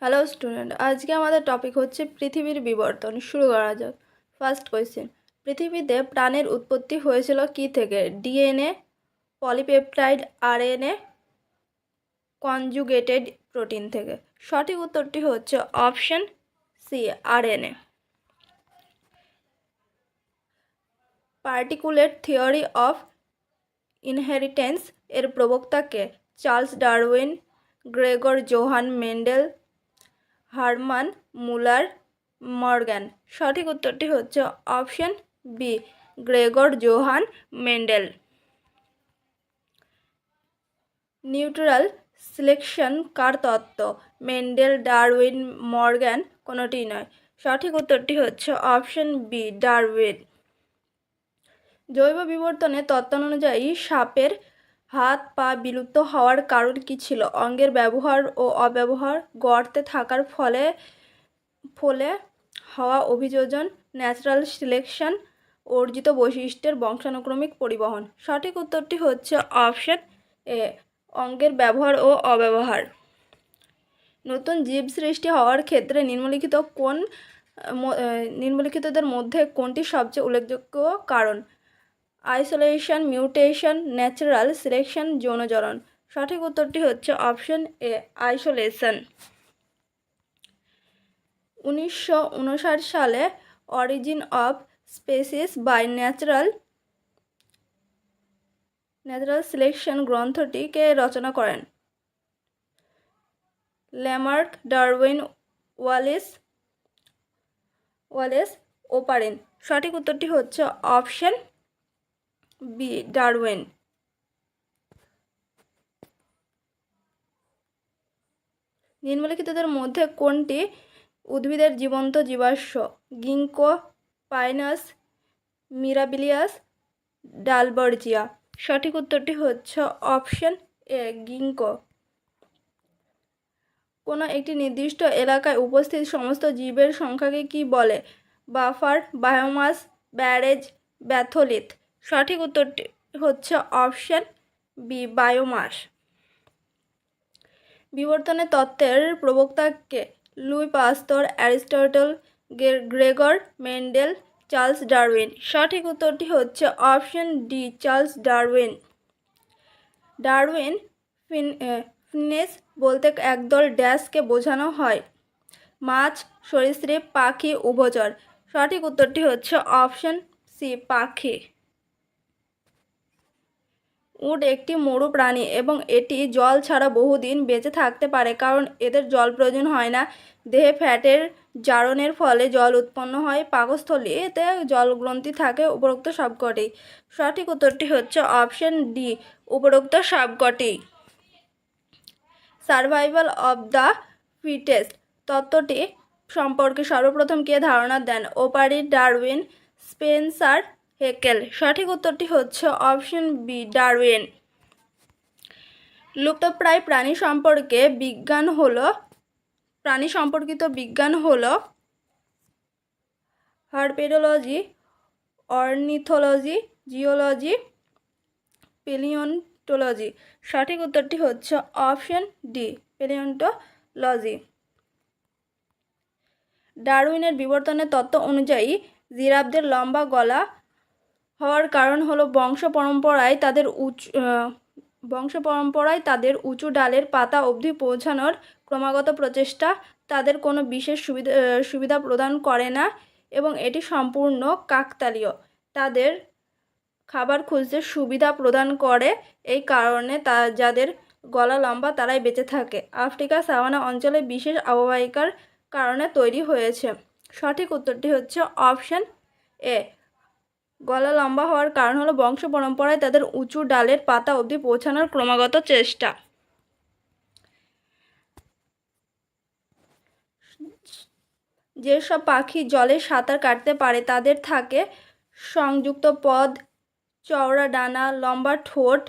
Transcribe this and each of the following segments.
Hello student, আজকে আমাদের topic হচ্ছে পৃথিবীর বিবর্তন। শুরু করা যাক। ফার্স্ট কোয়েশ্চেন, পৃথিবীতে প্রাণের উৎপত্তি হয়েছিল কি থেকে? DNA, polypeptide, RNA, conjugated protein থেকে। সঠিক উত্তরটি হচ্ছে option C, RNA. Particulate theory of inheritance এর প্রবক্তাকে? Charles Darwin, Gregor Johann Mendel, Hermann Muller, Morgan. সঠিক উত্তরটি হচ্ছে option B, Gregor Johann Mendel. Neutral selection কার তত্ত্ব? মেন্ডেল, ডারউইন, মর্গ্যান, কোনোটি নয়। সঠিক উত্তরটি হচ্ছে অপশন বি, ডারউইন। জৈব বিবর্তনের তত্ত্বানুযায়ী সাপের হাত পা বিলুপ্ত হওয়ার কারণ কি ছিল? অঙ্গের ব্যবহার ও অব্যবহার, গর্তে থাকার ফলে হওয়া অভিযোজন, ন্যাচারাল সিলেকশন, অর্জিত বৈশিষ্ট্যের বংশানুক্রমিক পরিবহন। সঠিক উত্তরটি হচ্ছে অপশন এ, অঙ্গের ব্যবহার ও অব্যবহার। নতুন জীব সৃষ্টি হওয়ার ক্ষেত্রে নিম্নলিখিতদের মধ্যে কোনটি সবচেয়ে উল্লেখযোগ্য কারণ? আইসোলেশন, মিউটেশন, ন্যাচারাল সিলেকশন, যৌনজনন। সঠিক উত্তরটি হচ্ছে অপশন এ, আইসোলেশন। 1959 সালে Origin of Species by Natural Selection গ্রন্থটি কে রচনা করেন? Lamarck, Darwin, Wallace, Oparin. সঠিক উত্তরটি হচ্ছে অপশন বি, ডারউইন। নিম্নলিখিতদের মধ্যে কোনটি উদ্ভিদের জীবন্ত জীবাশ্ম? গিঙ্কো, পাইনাস, মিরাবিলিয়াস, ডালবার্জিয়া। সঠিক উত্তরটি হচ্ছে অপশন এ, গিঙ্কো। কোনো একটি নির্দিষ্ট এলাকায় উপস্থিত সমস্ত জীবের সংখ্যাকে কি বলে? Buffer, biomass, barrage, batholith. সঠিক উত্তরটি হচ্ছে অপশন বি, বায়োমাস। বিবর্তনের তত্ত্বের প্রবক্তাকে? Louis Pasteur, Aristotle, Gregor Mendel, Charles Darwin. সঠিক উত্তরটি হচ্ছে option D, Charles Darwin. Darwin finches বলতে একদল ড্যাশকে বোঝানো হয়? মাছ, সরীসৃপ, পাখি, উভচর। সঠিক উত্তরটি হচ্ছে অপশন সি, পাখি। উট একটি মরু প্রাণী এবং এটি জল ছাড়া বহুদিন বেঁচে থাকতে পারে কারণ এদের জল প্রয়োজন হয় না। দেহে ফ্যাটের জারণের ফলে জল উৎপন্ন হয়। পাকস্থলীতে জলগ্রন্থি থাকে। উপরোক্ত সবকটি। সঠিক উত্তরটি হচ্ছে অপশন ডি, উপরোক্ত সবকটি। সার্ভাইভাল অব দ্য ফিটেস্ট তত্ত্বটি সম্পর্কে সর্বপ্রথম কে ধারণা দেন? ওপারি, ডারউইন, স্পেন্সার, হেকেল। সঠিক উত্তরটি হচ্ছে অপশন বি, ডারউইন। লুপ্তপ্রায় প্রাণী সম্পর্কিত বিজ্ঞান হলো হার্পেডোলজি, অর্নিথোলজি, জিওলজি, প্যালিওন্টোলজি। সঠিক উত্তরটি হচ্ছে অপশন ডি, প্যালিওন্টোলজি। ডারউইনের বিবর্তনের তত্ত্ব অনুযায়ী জিরাফদের লম্বা গলা হওয়ার কারণ হলো বংশ পরম্পরায় তাদের উঁচু ডালের পাতা অবধি পৌঁছানোর ক্রমাগত প্রচেষ্টা তাদের কোনো বিশেষ সুবিধা প্রদান করে না এবং এটি সম্পূর্ণ কাকতালীয়। তাদের খাবার খুঁজতে সুবিধা প্রদান করে। এই কারণে যাদের গলা লম্বা তারাই বেঁচে থাকে। আফ্রিকা সাভানা অঞ্চলে বিশেষ আবহাওয়ার কারণে তৈরি হয়েছে। সঠিক উত্তরটি হচ্ছে অপশন এ, গলা লম্বা হওয়ার কারণ হলো বংশ পরম্পরায় তাদের উঁচু ডালের পাতা অবধি পৌঁছানোর ক্রমাগত চেষ্টা। যেসব পাখি জলে সাঁতার কাটতে পারে তাদের থাকে সংযুক্ত পদ, চওড়া ডানা, লম্বা ঠোঁট,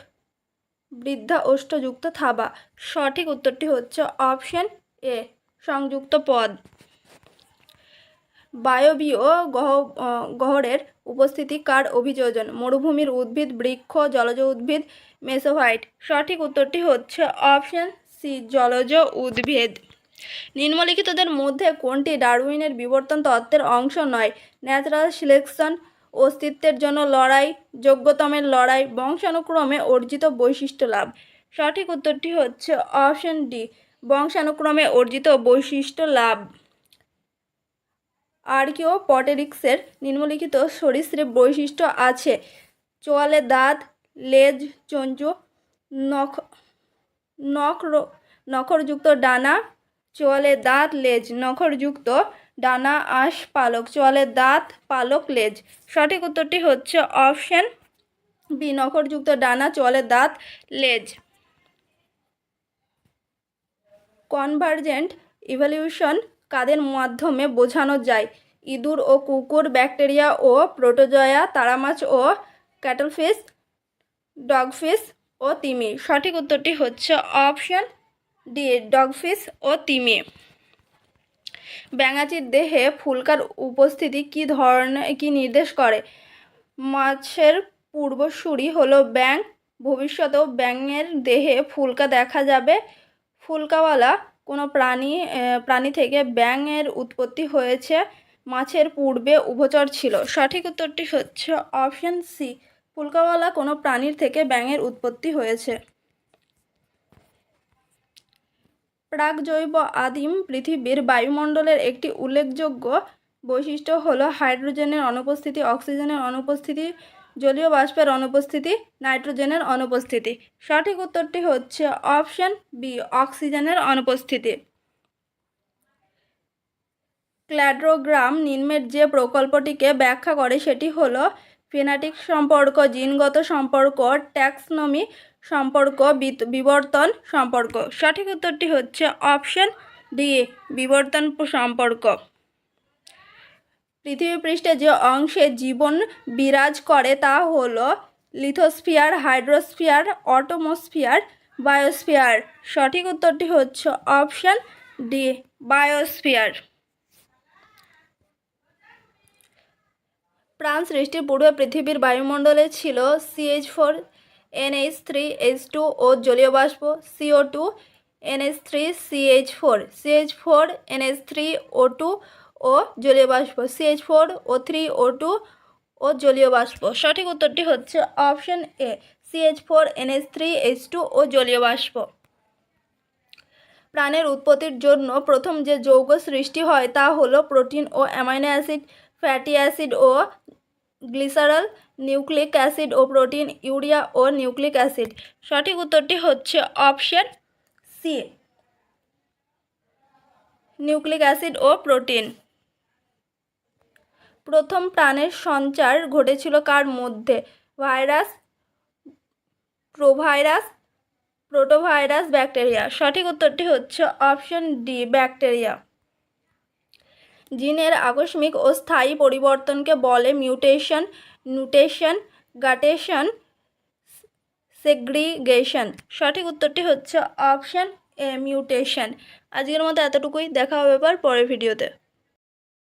বৃদ্ধা ওষ্ঠযুক্ত থাবা। সঠিক উত্তরটি হচ্ছে অপশন এ, সংযুক্ত পদ। বায়বীয় গহ্বরের উপস্থিতি কার অভিযোজন? মরুভূমির উদ্ভিদ, বৃক্ষ, জলজ উদ্ভিদ, মেসোফাইট। সঠিক উত্তরটি হচ্ছে অপশন সি, জলজ উদ্ভিদ। নিম্নলিখিতদের মধ্যে কোনটি ডারউইনের বিবর্তন তত্ত্বের অংশ নয়? ন্যাচারাল সিলেকশন, অস্তিত্বের জন্য লড়াই, যোগ্যতমের লড়াই, বংশানুক্রমে অর্জিত বৈশিষ্ট্য লাভ। সঠিক উত্তরটি হচ্ছে অপশন ডি, বংশানুক্রমে অর্জিত বৈশিষ্ট্য লাভ। আর্কিওপটেরিক্সের নিম্নলিখিত সরীসৃপ বৈশিষ্ট্য আছে: চোয়ালে দাঁত, লেজ, চঞ্চু, নখরযুক্ত ডানা। চোয়ালে দাঁত, লেজ, নখরযুক্ত ডানা, আঁশ, পালক। চোয়ালে দাঁত, পালক, লেজ। সঠিক উত্তরটি হচ্ছে অপশন বি, নখরযুক্ত ডানা, চোয়ালে দাঁত, লেজ। কনভার্জেন্ট ইভলিউশন কাদের মাধ্যমে বোঝানো যায়? ইঁদুর ও কুকুর, ব্যাকটেরিয়া ও প্রোটোজোয়া, তারামাছ ও ক্যাটলফিশ, ডগফিশ ও তিমি। সঠিক উত্তরটি হচ্ছে অপশন ডি, ডগফিশ ও তিমি। ব্যাঙাচির দেহে ফুলকার উপস্থিতি কি নির্দেশ করে? মাছের পূর্বসূরি হলো ব্যাঙ। ভবিষ্যতেও ব্যাঙের দেহে ফুলকা দেখা যাবে। ফুলকাওয়ালা কোনো প্রাণী থেকে ব্যাঙের উৎপত্তি হয়েছে। মাছের পূর্বে উভচর ছিল। সঠিক উত্তরটি হচ্ছে অপশন সি, ফুলকাওয়ালা কোনো প্রাণীর থেকে ব্যাঙের উৎপত্তি হয়েছে। প্রাকজৈব আদিম পৃথিবীর বায়ুমণ্ডলের একটি উল্লেখযোগ্য বৈশিষ্ট্য হলো হাইড্রোজেনের অনুপস্থিতি, অক্সিজেনের অনুপস্থিতি, জলীয় বাষ্পের অনুপস্থিতি, নাইট্রোজেনের অনুপস্থিতি। সঠিক উত্তরটি হচ্ছে অপশন বি, অক্সিজেনের অনুপস্থিতি। ক্ল্যাডোগ্রাম নিম্নের যে প্রকল্পটিকে ব্যাখ্যা করে সেটি হলো ফেনেটিক সম্পর্ক, জিনগত সম্পর্ক, ট্যাক্সনমি সম্পর্ক, বিবর্তন সম্পর্ক। সঠিক উত্তরটি হচ্ছে অপশন ডি, বিবর্তন সম্পর্ক। পৃথিবী পৃষ্ঠে যে অংশে জীবন বিরাজ করে তা হলো লিথোস্ফিয়ার, হাইড্রোস্ফিয়ার, অটোমোস্ফিয়ার, বায়োস্ফিয়ার। সঠিক উত্তরটি হচ্ছে অপশন ডি, বায়োস্ফিয়ার। প্রাণ সৃষ্টির পূর্বে পৃথিবীর বায়ুমণ্ডলে ছিল CH4, NH3, H2 ও জলীয় বাষ্প, CO2, NH3, CH4, CH4, NH3O2 ও জলীয় বাষ্প, CH4O3, O2 ও জলীয় বাষ্প। সঠিক উত্তরটি হচ্ছে অপশন এ, CH4, NH3, H2 ও জলীয় বাষ্প। প্রাণের উৎপত্তির জন্য প্রথম যে যৌগ সৃষ্টি হয় তা হলো প্রোটিন ও অ্যামাইনো অ্যাসিড, ফ্যাটি অ্যাসিড ও গ্লিসারল, নিউক্লিক অ্যাসিড ও প্রোটিন, ইউরিয়া ও নিউক্লিক অ্যাসিড। সঠিক উত্তরটি হচ্ছে অপশন সি, নিউক্লিক অ্যাসিড ও প্রোটিন। প্রথম প্রাণের সঞ্চার ঘটেছিল কার মধ্যে? Virus, provirus, protovirus, bacteria. সঠিক উত্তরটি হচ্ছে অপশন ডি, ব্যাকটেরিয়া। জিনের আকস্মিক ও স্থায়ী পরিবর্তনকে বলে মিউটেশন, নিউটেশন, গাটেশন, সেগ্রিগেশন। সঠিক উত্তরটি হচ্ছে অপশন এ, মিউটেশন। আজকের মতো এতটুকুই, দেখা হবে এবার পরের ভিডিওতে।